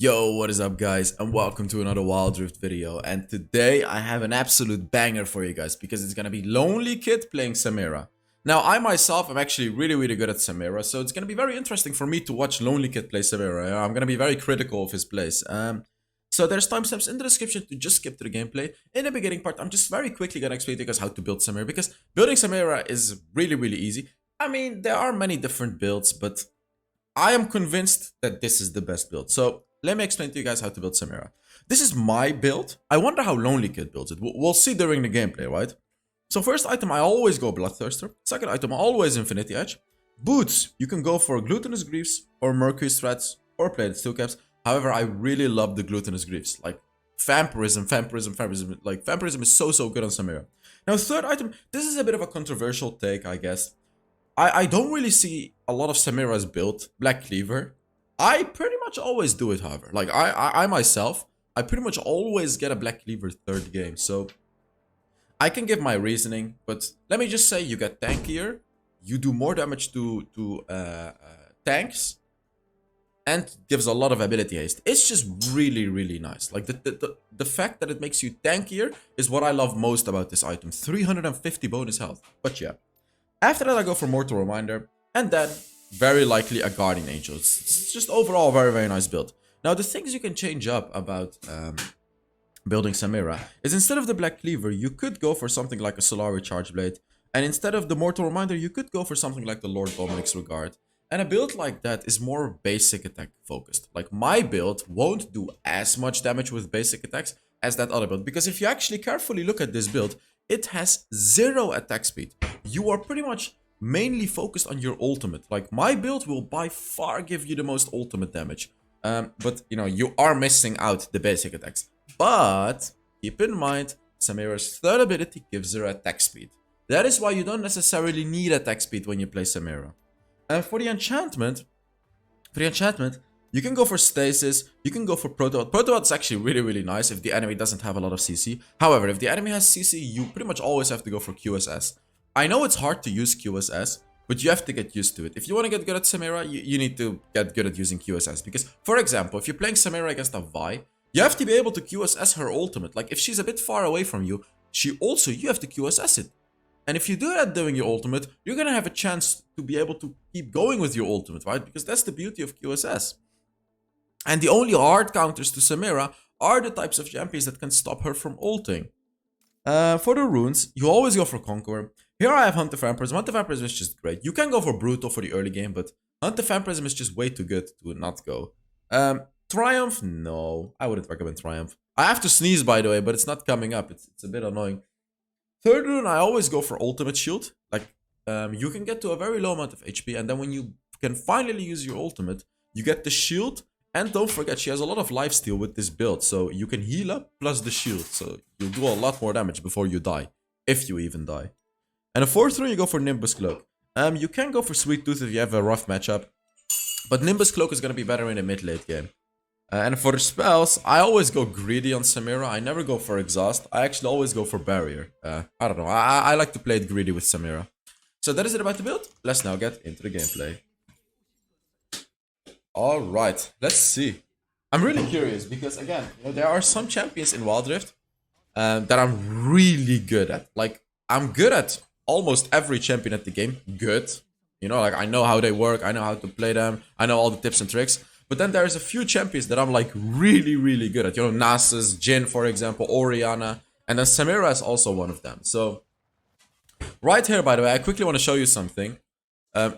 Yo, what is up guys, and welcome to another Wild Rift video. And today I have an absolute banger for you guys because it's gonna be Lonelykid playing Samira. Now I myself am actually really good at Samira, so it's gonna be very interesting for me to watch Lonelykid play Samira. I'm gonna be very critical of his plays. So there's timestamps in the description to just skip to the gameplay. In the beginning part, I'm just very quickly gonna explain to you guys how to build Samira because building Samira is really easy. I mean, there are many different builds, but I am convinced that this is the best build. So let me explain to you guys how to build Samira. This is my build. I wonder how Lonelykid builds it. We'll see during the gameplay, right? So first item, I always go Bloodthirster. Second item, always Infinity Edge. Boots, you can go for Glutinous Griefs or Mercury Threats or Plated Steel Caps. However, I really love the Glutinous Griefs. Like Vampirism. Like Vampirism is so good on Samira. Now third item, this is a bit of a controversial take, I guess. I don't really see a lot of Samira's build, Black Cleaver. I pretty much always do it, however. Like, I myself, I pretty much always get a Black Cleaver third game. So, I can give my reasoning, but let me just say you get tankier, you do more damage to tanks, and gives a lot of ability haste. It's just really nice. Like, the fact that it makes you tankier is what I love most about this item. 350 bonus health. But yeah. After that, I go for Mortal Reminder, and then very likely a Guardian Angel. It's just overall a very nice build. Now, the things you can change up about building Samira is instead of the Black Cleaver, you could go for something like a Solari Charge Blade, and instead of the Mortal Reminder, you could go for something like the Lord Dominic's Regard. And a build like that is more basic attack focused. Like, my build won't do as much damage with basic attacks as that other build, because if you actually carefully look at this build, it has 0 attack speed. You are pretty much mainly focused on your ultimate. Like, my build will by far give you the most ultimate damage. But, you know, you are missing out the basic attacks. But, keep in mind, Samira's third ability gives her attack speed. That is why you don't necessarily need attack speed when you play Samira. And for the enchantment, you can go for Stasis, you can go for Proto. Proto is actually really nice if the enemy doesn't have a lot of CC. However, if the enemy has CC, you pretty much always have to go for QSS. I know it's hard to use QSS, but you have to get used to it. If you want to get good at Samira, you need to get good at using QSS. Because, for example, if you're playing Samira against a Vi, you have to be able to QSS her ultimate. Like, if she's a bit far away from you, you have to QSS it. And if you do that doing your ultimate, you're gonna have a chance to be able to keep going with your ultimate, right? Because that's the beauty of QSS. And the only hard counters to Samira are the types of champions that can stop her from ulting. For the runes, you always go for Conqueror. Here I have Hunt the Vampirism. Hunt the Vampirism is just great. You can go for Brutal for the early game, but Hunt the Vampirism is just way too good to not go. Triumph? No, I wouldn't recommend Triumph. I have to sneeze, by the way, but it's not coming up. It's a bit annoying. Third rune, I always go for Ultimate Shield. Like, you can get to a very low amount of HP, and then when you can finally use your ultimate, you get the shield. And don't forget, she has a lot of lifesteal with this build, so you can heal up plus the shield. So you'll do a lot more damage before you die, if you even die. And the fourth rune, you go for Nimbus Cloak. You can go for Sweet Tooth if you have a rough matchup, but Nimbus Cloak is going to be better in the mid-late game. And for the spells, I always go greedy on Samira. I never go for Exhaust. I actually always go for Barrier. I don't know. I like to play it greedy with Samira. So that is it about the build. Let's now get into the gameplay. Alright, let's see. I'm really curious because, again, you know, there are some champions in Wild Rift that I'm really good at. Like, I'm good at almost every champion at the game. Good. You know, like, I know how they work. I know how to play them. I know all the tips and tricks. But then there's a few champions that I'm, like, really good at. You know, Nasus, Jhin, for example, Orianna. And then Samira is also one of them. So, right here, by the way, I quickly want to show you something.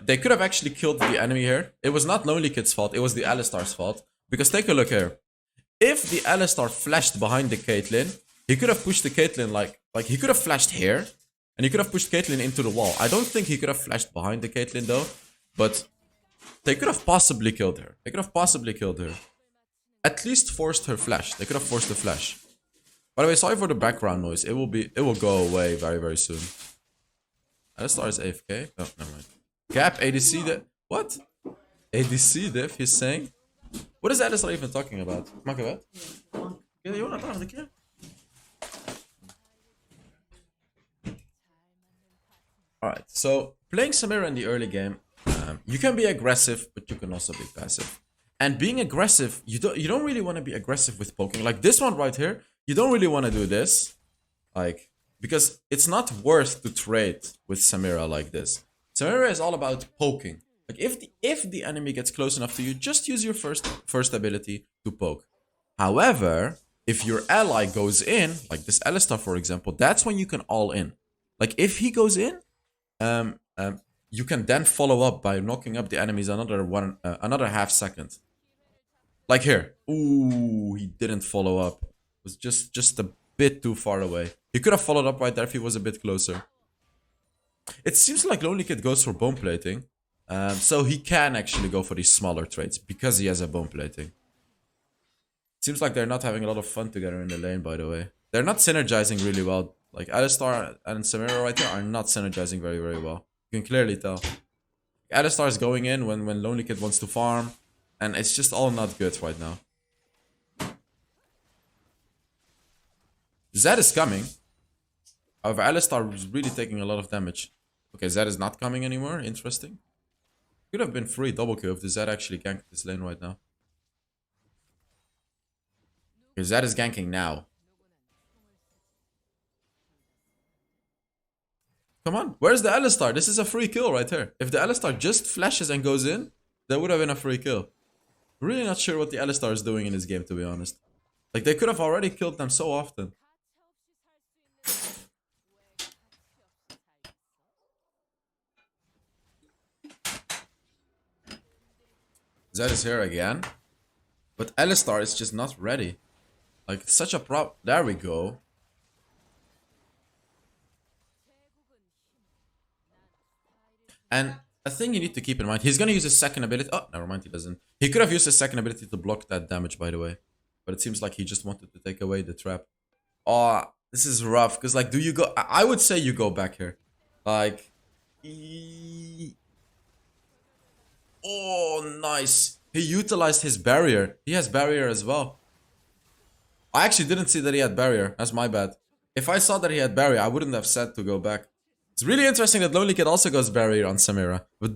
They could have actually killed the enemy here. It was not Lonelykid's fault, it was the Alistar's fault. Because take a look here. If the Alistar flashed behind the Caitlyn, he could have pushed the Caitlyn like he could have flashed here. And he could have pushed Caitlyn into the wall. I don't think he could have flashed behind the Caitlyn though. But they could have possibly killed her. At least forced her flash. They could have forced the flash. By the way, sorry for the background noise. It will go away very soon. Alistar is AFK. Oh, never mind. Cap, ADC diff. What? ADC diff, he's saying? What is Alistar even talking about? Maak je wat? Ja, Jonathan, nog een keer. Alright, so playing Samira in the early game, you can be aggressive, but you can also be passive. And being aggressive, you don't really want to be aggressive with poking. Like this one right here, you don't really want to do this. Like, because it's not worth to trade with Samira like this. Samira is all about poking. Like if the enemy gets close enough to you, just use your first ability to poke. However, if your ally goes in, like this Alistar for example, that's when you can all in. Like if he goes in, you can then follow up by knocking up the enemies another half second. Like here. Ooh, he didn't follow up. It was just a bit too far away. He could have followed up right there if he was a bit closer. It seems like Lonelykid goes for bone plating. So he can actually go for these smaller trades because he has a bone plating. Seems like they're not having a lot of fun together in the lane, by the way. They're not synergizing really well. Like Alistar and Samira right there are not synergizing very, very well. You can clearly tell. Alistar is going in when Lonelykid wants to farm. And it's just all not good right now. Zed is coming. However, Alistar is really taking a lot of damage. Okay, Zed is not coming anymore. Interesting. Could have been free double kill if the Zed actually ganked this lane right now. Okay, Zed is ganking now. Come on, where's the Alistar? This is a free kill right here. If the Alistar just flashes and goes in, that would have been a free kill. Really not sure what the Alistar is doing in this game, to be honest. Like, they could have already killed them so often. Zed is here again. But Alistar is just not ready. Like, it's such a prop. There we go. And a thing you need to keep in mind, he's gonna use his second ability. Oh, never mind, he doesn't. He could have used his second ability to block that damage, by the way. But it seems like he just wanted to take away the trap. Oh, this is rough. Because, like, do you go... I would say you go back here. Like... Oh, nice. He utilized his barrier. He has barrier as well. I actually didn't see that he had barrier. That's my bad. If I saw that he had barrier, I wouldn't have said to go back. It's really interesting that Lonelykid also goes barrier on Samira. But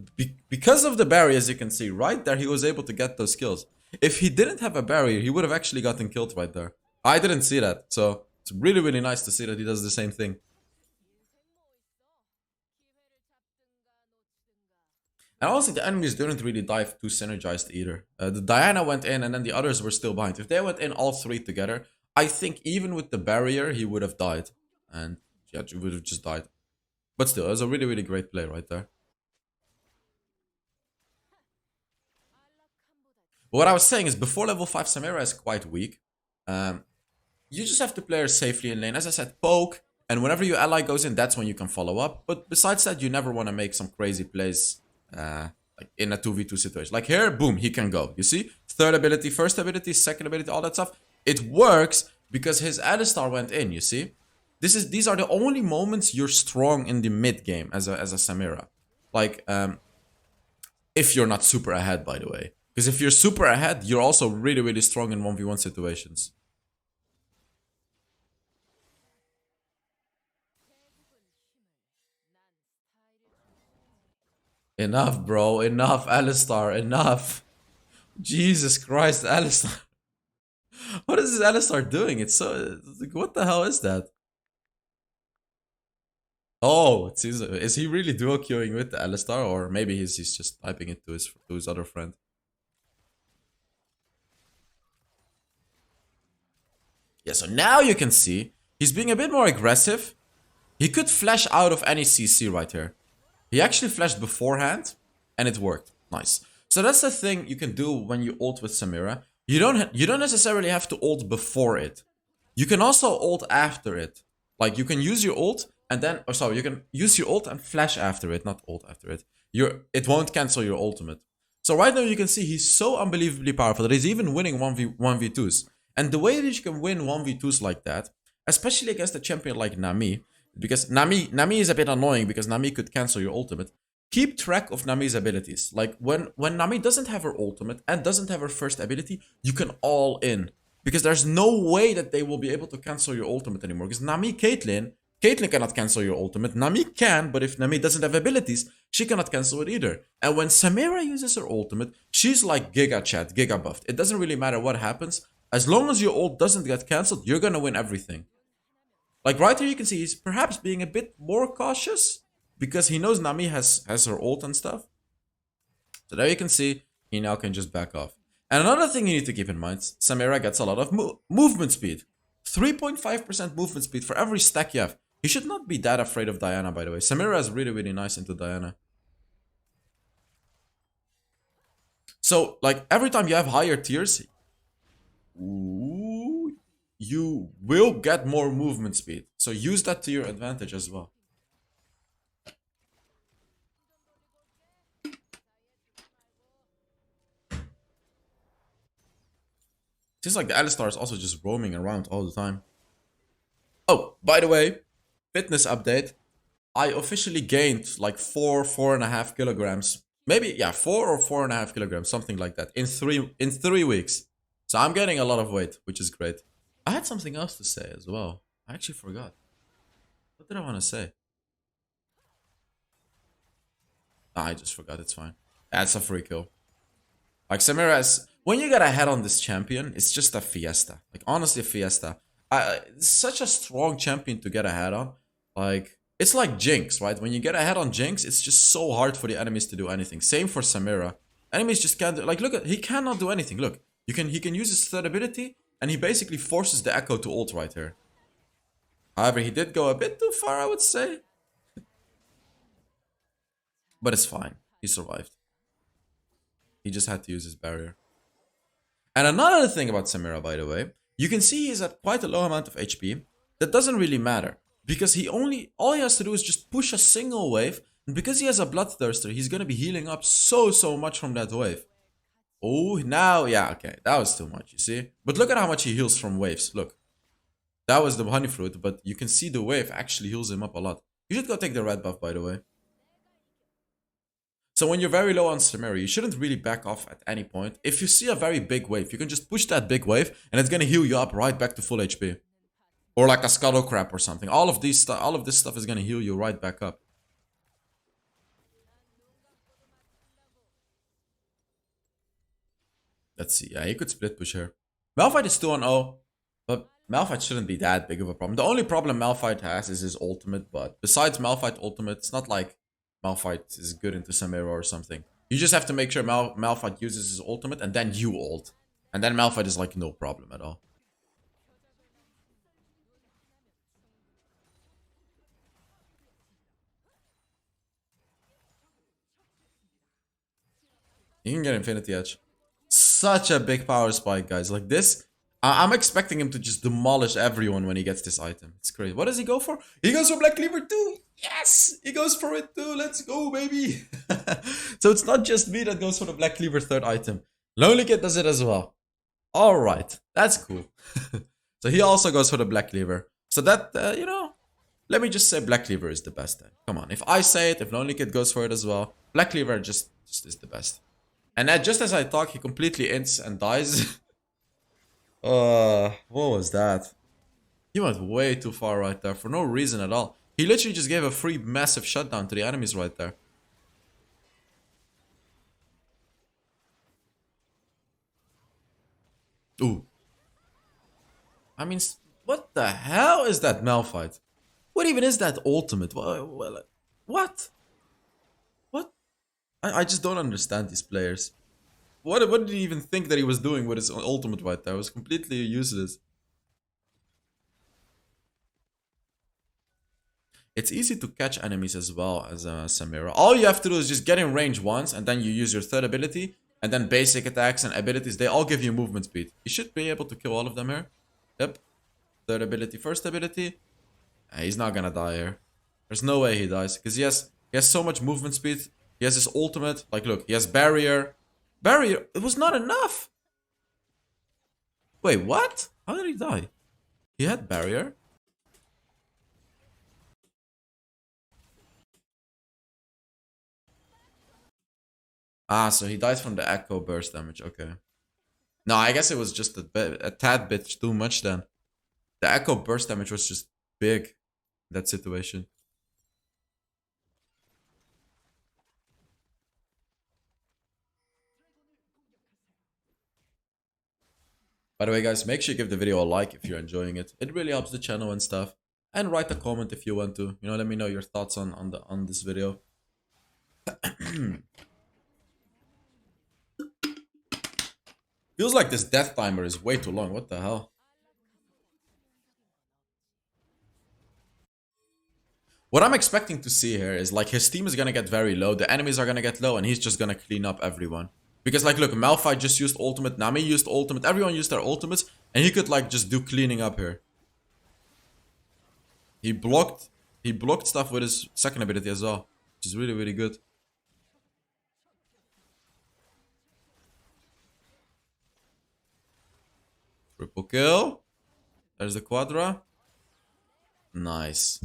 because of the barrier, as you can see, right there, he was able to get those kills. If he didn't have a barrier, he would have actually gotten killed right there. I didn't see that. So it's really, really nice to see that he does the same thing. And also, the enemies didn't really dive too synergized either. The Diana went in and then the others were still behind. If they went in all three together, I think even with the barrier, he would have died. And yeah, he would have just died. But still, it was a really, really great play right there. But what I was saying is, before level 5, Samira is quite weak. You just have to play her safely in lane. As I said, poke. And whenever your ally goes in, that's when you can follow up. But besides that, you never want to make some crazy plays like in a 2v2 situation. Like here, boom, he can go. You see? Third ability, first ability, second ability, all that stuff. It works because his Alistar went in, you see? These are the only moments you're strong in the mid game as a Samira. Like, if you're not super ahead, by the way. Because if you're super ahead, you're also really, really strong in 1v1 situations. Enough, bro. Enough, Alistar. Enough. Jesus Christ, Alistar. What is this Alistar doing? It's so... What the hell is that? Oh, it seems... Is he really duo queuing with the Alistar? Or maybe he's just typing it to his other friend. Yeah, so now you can see he's being a bit more aggressive. He could flash out of any CC right here. He actually flashed beforehand, and it worked. Nice. So that's the thing you can do when you ult with Samira. You don't necessarily have to ult before it. You can also ult after it. Like, you can use your ult, and then... Oh, sorry, you can use your ult and flash after it, not ult after it. It won't cancel your ultimate. So right now you can see he's so unbelievably powerful that he's even winning 1v2s. And the way that you can win 1v2s like that, especially against a champion like Nami, because Nami is a bit annoying because Nami could cancel your ultimate. Keep track of Nami's abilities. Like, when Nami doesn't have her ultimate and doesn't have her first ability, you can all in. Because there's no way that they will be able to cancel your ultimate anymore. Because Nami Caitlyn Caitlyn cannot cancel your ultimate. Nami can, but if Nami doesn't have abilities, she cannot cancel it either. And when Samira uses her ultimate, she's like Giga Chat, Giga buffed. It doesn't really matter what happens. As long as your ult doesn't get cancelled, you're gonna win everything. Like right here, you can see he's perhaps being a bit more cautious because he knows Nami has her ult and stuff. So there you can see he now can just back off. And another thing you need to keep in mind, Samira gets a lot of movement speed. 3.5% movement speed for every stack you have. You should not be that afraid of Diana, by the way. Samira is really, really nice into Diana. So, like, every time you have higher tiers, you will get more movement speed. So use that to your advantage as well. Seems like the Alistar is also just roaming around all the time. Oh, by the way, fitness update. I officially gained like 4.5 kilograms. Maybe, yeah, 4 or 4.5 kilograms, something like that, in 3 weeks. So I'm getting a lot of weight, which is great. I had something else to say as well. I actually forgot. What did I want to say? I just forgot, it's fine. That's a free kill. Like Samira is, when you get ahead on this champion, it's just a fiesta. Like honestly, a fiesta. It's such a strong champion to get ahead on. Like it's like Jinx, right? When you get ahead on Jinx, it's just so hard for the enemies to do anything. Same for Samira. Enemies just can't do, like look at, he cannot do anything. Look, he can use his third ability and he basically forces the Echo to ult right here. However, he did go a bit too far, I would say. But it's fine. He survived. He just had to use his barrier. And another thing about Samira, by the way, you can see he's at quite a low amount of HP. That doesn't really matter. Because all he has to do is just push a single wave. And because he has a Bloodthirster, he's going to be healing up so much from that wave. Oh, now, yeah, okay. That was too much, you see? But look at how much he heals from waves. Look. That was the honey fruit, but you can see the wave actually heals him up a lot. You should go take the red buff, by the way. So when you're very low on Samira, you shouldn't really back off at any point. If you see a very big wave, you can just push that big wave and it's gonna heal you up right back to full HP. Or like a Scuttle Crab or something. All of this stuff is gonna heal you right back up. Let's see. Yeah, you could split push here. Malphite is 2-0, but Malphite shouldn't be that big of a problem. The only problem Malphite has is his ultimate, but besides Malphite ultimate, it's not like Malphite is good into Samira or something. You just have to make sure Malphite uses his ultimate and then you ult. And then Malphite is like no problem at all. You can get Infinity Edge. Such a big power spike, guys. Like this, I'm expecting him to just demolish everyone when he gets this item. It's crazy. What does he go for? He goes for Black Cleaver too. Yes! He goes for it too. Let's go, baby. So it's not just me that goes for the Black Cleaver third item. Lonelykid does it as well. Alright. That's cool. So he also goes for the Black Cleaver. So that, you know, let me just say Black Cleaver is the best then. Come on. If I say it, if Lonelykid goes for it as well, Black Cleaver just is the best. And then just as I talk, he completely ints and dies. What was that? He went way too far right there for no reason at all. He literally just gave a free massive shutdown to the enemies right there. Ooh. I mean, what the hell is that Malphite? What even is that ultimate? What? What? I just don't understand these players. What did he even think that he was doing with his ultimate right there? It was completely useless. It's easy to catch enemies as well as Samira. All you have to do is just get in range once and then you use your third ability. And then basic attacks and abilities, they all give you movement speed. You should be able to kill all of them here. Yep. Third ability, first ability. He's not gonna die here. There's no way he dies. Because he has so much movement speed. He has his ultimate. Like, look, he has barrier. Barrier? It was not enough. Wait, what? How did he die? He had barrier. Ah, so he died from the echo burst damage. Okay. No, I guess it was just a tad bit too much then. The echo burst damage was just big. that situation. By the way, guys, make sure you give the video a like if you're enjoying it. It really helps the channel and stuff. And write a comment if you want to. You know, let me know your thoughts on this video. Feels like this death timer is way too long. What the hell? What I'm expecting to see here is like his team is gonna get very low, the enemies are gonna get low, and he's just gonna clean up everyone. Because like look, Malphite just used ultimate, Nami used ultimate, everyone used their ultimates, and he could like just do cleaning up here. He blocked stuff with his second ability as well, which is really, really good. Triple kill. There's the Quadra. Nice.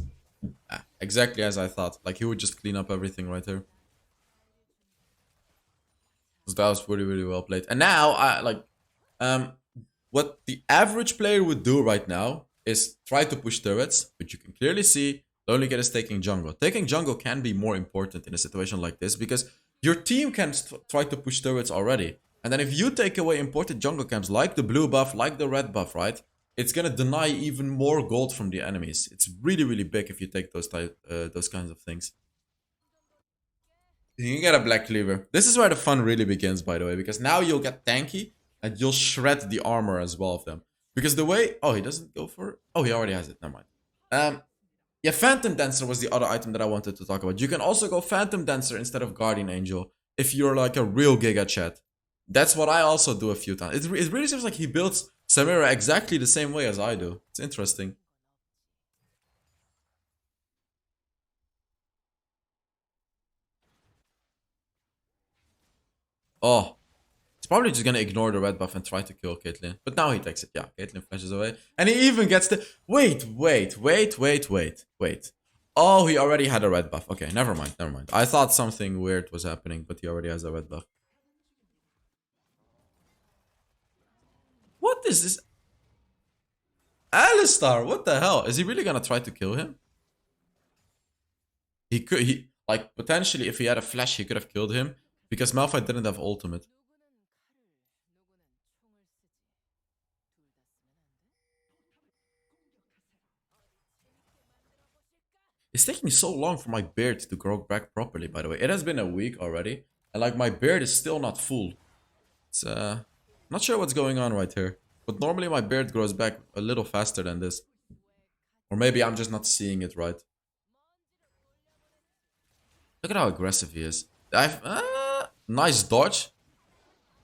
Ah, exactly as I thought. Like he would just clean up everything right here. So that was really, really well played. And now I like what the average player would do right now is try to push turrets, but you can clearly see Lonelykid is taking jungle. Taking jungle can be more important in a situation like this because your team can try to push turrets already. And then if you take away important jungle camps like the blue buff, like the red buff, right? It's gonna deny even more gold from the enemies. It's really, really big if you take those kinds of things. You can get a black cleaver. This is where the fun really begins, by the way, because now you'll get tanky and you'll shred the armor as well of them. Because the way... Oh, he doesn't go for... Oh, he already has it. Never mind. Yeah, Phantom Dancer was the other item that I wanted to talk about. You can also go Phantom Dancer instead of Guardian Angel if you're like a real Giga Chat. That's what I also do a few times. It really seems like he builds Samira exactly the same way as I do. It's interesting. Oh, he's probably just gonna ignore the red buff and try to kill Caitlyn. But now he takes it. Yeah, Caitlyn flashes away. And he even gets the... Wait. Oh, he already had a red buff. Okay, never mind. I thought something weird was happening, but he already has a red buff. What is this? Alistar, what the hell? Is he really gonna try to kill him? Like, potentially, if he had a flash, he could have killed him. Because Malphite didn't have ultimate. It's taking me so long for my beard to grow back properly, by the way. It has been a week already. And like, my beard is still not full. It's, not sure what's going on right here. But normally my beard grows back a little faster than this. Or maybe I'm just not seeing it right. Look at how aggressive he is. Nice dodge.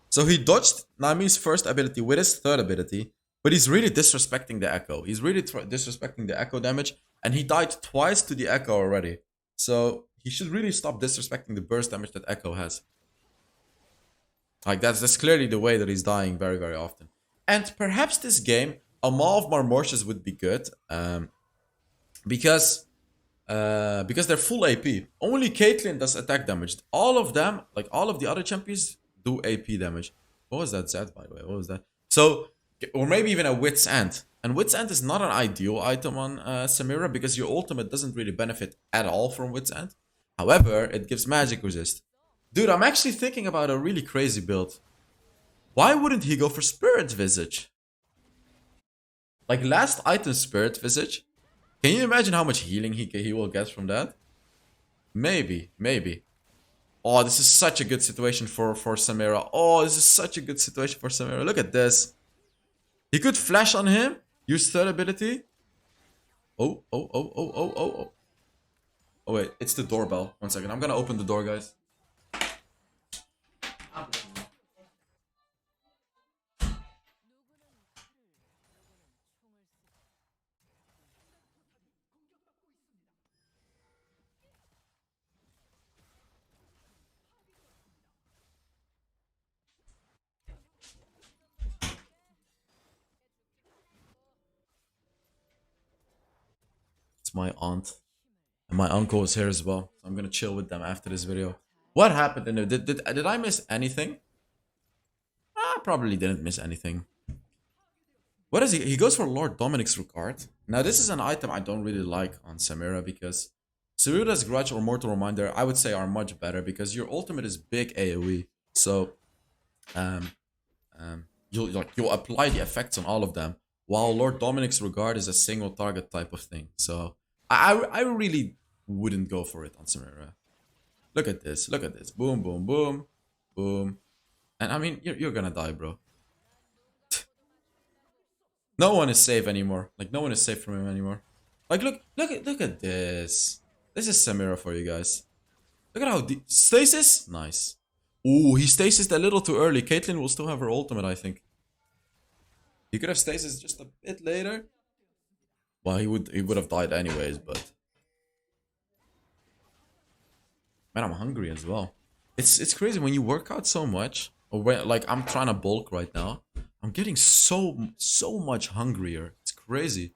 So he dodged Nami's first ability with his third ability. But he's really disrespecting the echo. He's really disrespecting the echo damage. And he died twice to the echo already. So he should really stop disrespecting the burst damage that echo has. Like that's clearly the way that he's dying very, very often. And perhaps this game, a Maw of Marmortius would be good. Because they're full AP. Only Caitlyn does attack damage. All of them, like all of the other champions, do AP damage. What was that Zed, by the way? What was that? So, or maybe even a Wit's End. And Wit's End is not an ideal item on Samira because your ultimate doesn't really benefit at all from Wit's End. However, it gives magic resist. Dude, I'm actually thinking about a really crazy build. Why wouldn't he go for Spirit Visage? Like last item Spirit Visage. Can you imagine how much healing he will get from that? Maybe. Oh, this is such a good situation for Samira. Oh, this is such a good situation for Samira. Look at this. He could flash on him. Use third ability. Oh. Oh, wait. It's the doorbell. 1 second. I'm gonna open the door, guys. It's my aunt. And my uncle is here as well. So I'm gonna chill with them after this video. What happened in there? Did I miss anything? I probably didn't miss anything. What is he? He goes for Lord Dominic's Regard. Now, this is an item I don't really like on Samira because Saruta's Grudge or Mortal Reminder, I would say, are much better because your ultimate is big AoE. So, um, you'll apply the effects on all of them, while Lord Dominic's Regard is a single target type of thing. So, I really wouldn't go for it on Samira. Look at this. Look at this. Boom, boom, boom, boom. And I mean, you're gonna die, bro. No one is safe anymore. Like no one is safe from him anymore. Like look at this. This is Samira for you guys. Look at how deep stasis. Nice. Ooh, he stasis a little too early. Caitlyn will still have her ultimate, I think. He could have stasis just a bit later. Well, he would have died anyways, but man, I'm hungry as well. It's crazy when you work out so much. Or when, like I'm trying to bulk right now. I'm getting so much hungrier. It's crazy.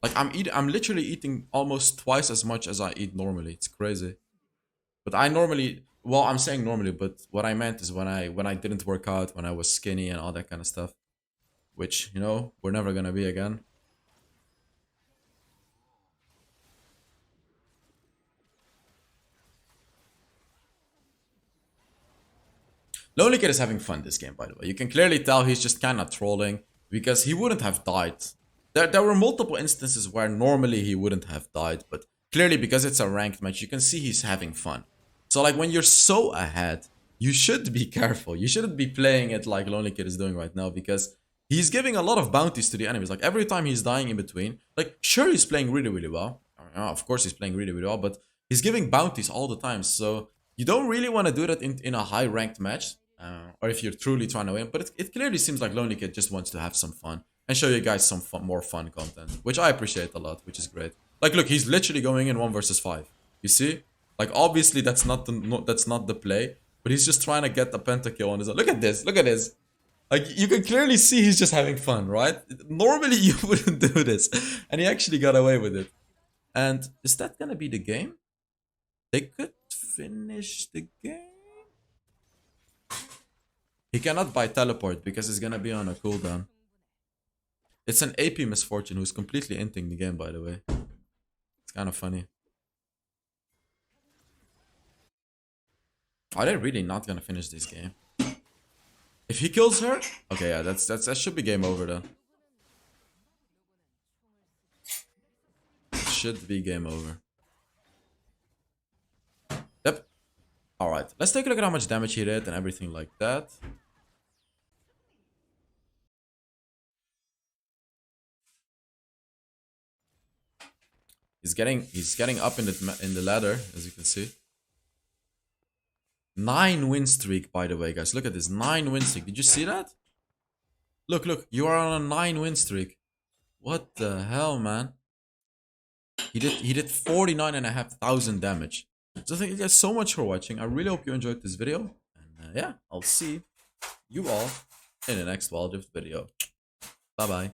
Like I'm literally eating almost twice as much as I eat normally. It's crazy. But I normally, well, I'm saying normally, but what I meant is when I didn't work out, when I was skinny and all that kind of stuff, which, you know, we're never gonna be again. Lonelykid is having fun this game, by the way. You can clearly tell he's just kind of trolling because he wouldn't have died. There were multiple instances where normally he wouldn't have died, but clearly because it's a ranked match, you can see he's having fun. So like when you're so ahead, you should be careful. You shouldn't be playing it like Lonelykid is doing right now because he's giving a lot of bounties to the enemies. Like every time he's dying in between, like sure he's playing really well. Of course he's playing really well, but he's giving bounties all the time. So you don't really want to do that in a high ranked match. Or if you're truly trying to win, but it clearly seems like Lonelykid just wants to have some fun and show you guys some more fun content, which I appreciate a lot, which is great. Like, look, he's literally going in 1 versus 5. You see, like obviously that's not the that's not the play, but he's just trying to get the pentakill on his own. Look at this, look at this. Like you can clearly see he's just having fun, right? Normally you wouldn't do this, and he actually got away with it. And is that gonna be the game? They could finish the game. He cannot buy teleport because it's gonna be on a cooldown. It's an AP Misfortune who's completely inting the game, by the way. It's kind of funny. Are they really not gonna finish this game? If he kills her, okay, yeah, that should be game over then. It should be game over. Yep. All right, let's take a look at how much damage he did and everything like that. He's getting up in the ladder, as you can see. 9 win streak, by the way, guys. Look at this, 9 win streak. Did you see that? Look, you are on a 9 win streak. What the hell, man? He did 49,500 damage. So thank you guys so much for watching. I really hope you enjoyed this video. And yeah, I'll see you all in the next Wild Rift video. Bye bye.